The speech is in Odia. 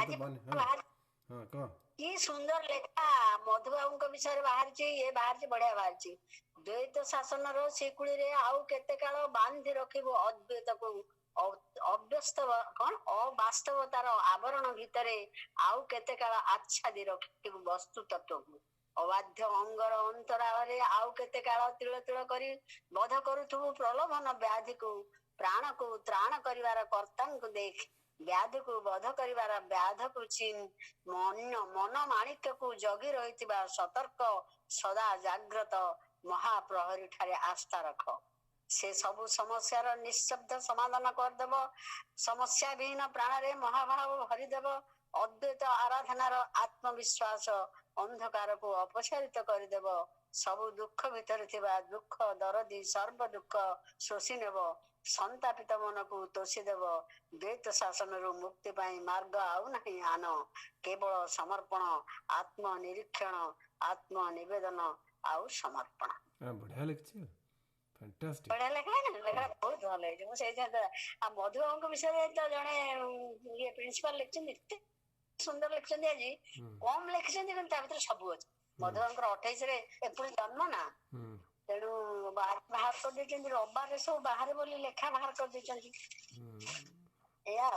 तो बन हाँ बाहर हाँ कह। କି ସୁନ୍ଦର ଲେଖା ମଧୁବାବୁଙ୍କ ବିଷୟରେ ବାହାରିଛି, ଇଏ ବାହାରିଛି, ବଢିଆ ବାହାରିଛି। ଦ୍ୱୈତ ଶାସନର ଶିକୁଳିରେ ଆଉ କେତେ କାଳ ବାନ୍ଧି ରଖିବୁ ଅଦ୍ୱୈତକୁ, ଅବ୍ୟସ୍ତ କଣ ଅବାସ୍ତବତାର ଆବରଣ ଭିତରେ ଆଉ କେତେ କାଳ ଆଚ୍ଛାଦି ରଖିବୁ ବସ୍ତୁ ତତ୍ଵକୁ। ଅବାଧ୍ୟ ଅଙ୍ଗର ଅନ୍ତରାଳରେ ଆଉ କେତେ କାଳ ତିଳ ତିଳ କରି ବଧ କରୁଥିବୁ ପ୍ରଲୋଭନ ବ୍ୟାଧିକୁ। ପ୍ରାଣକୁ ତ୍ରାଣ କରିବାର କର୍ତ୍ତାଙ୍କୁ ଦେଖ, ବ୍ୟାଧିକୁ ବଧ କରିବାର ବ୍ୟାଧକୁ ଚିହ୍ନ। ମନ ମାଣିକ୍ୟକୁ ଜଗି ରହିଥିବା ସତର୍କ ସଦା ଜାଗ୍ରତ ମହାପ୍ରହରୀ ଠାରେ ଆସ୍ଥା ରଖ। ସେ ସବୁ ସମସ୍ୟାର ନିଃଶବ୍ଦ ସମାଧାନ କରିଦେବ। ସମସ୍ୟା ବିହୀନ ପ୍ରାଣରେ ମହାଭାବ ଭରିଦେବ। ଅଦ୍ୱୈତ ଆରାଧନାର ଆତ୍ମବିଶ୍ୱାସ ଅନ୍ଧକାରକୁ ଅପସାରିତ କରିଦେବ। ସବୁ ଦୁଃଖ ଭିତରେ ଥିବା ଦୁଃଖ ଦରଦି ସର୍ବ ଦୁଃଖ ଶୋଷି ନେବ। ସନ୍ତାପିତ ମନକୁ ତୋଷିଦେବ। ଦ୍ୱୈତ ଶାସନରୁ ମୁକ୍ତି ପାଇଁ ମାର୍ଗ ଆଉ ନାହିଁ ଆନ, କେବଳ ସମର୍ପଣ, ଆତ୍ମ ନିରୀକ୍ଷଣ, ଆତ୍ମ ନିବେଦନ ଆଉ ସମର୍ପଣ। ବଢିଆ ଲେଖିଛି, ଫ୍ୟାଣ୍ଟାଷ୍ଟିକ୍। ବଢିଆ ଲେଖା ନା, ଲେଖା ବହୁତ ଭଲ ହେଇଛି। ମୁଁ ସେଇଥିପାଇଁ ଆଉ ମଧୁବାବୁଙ୍କ ବିଷୟରେ ତ ଜଣେ ଇଏ ପ୍ରିନ୍ସିପାଲ ଲେଖିଛନ୍ତି, ଏତେ ସୁନ୍ଦର ଲେଖିଛନ୍ତି। ଆଜି କମ ଲେଖିଛନ୍ତି କିନ୍ତୁ ତା ଭିତରେ ସବୁ ଅଛି। ମଧୁବାବୁଙ୍କର 28ରେ ଏପ୍ରିଲ ଜନ୍ମ ନା, ତେଣୁ ବାହାର କରିଦେଇଛନ୍ତି। ରବିବାରରେ ସବୁ ବାହାରେ ବୋଲି ଲେଖା ବାହାର କରିଦେଇଛନ୍ତି। ଏଇଆ।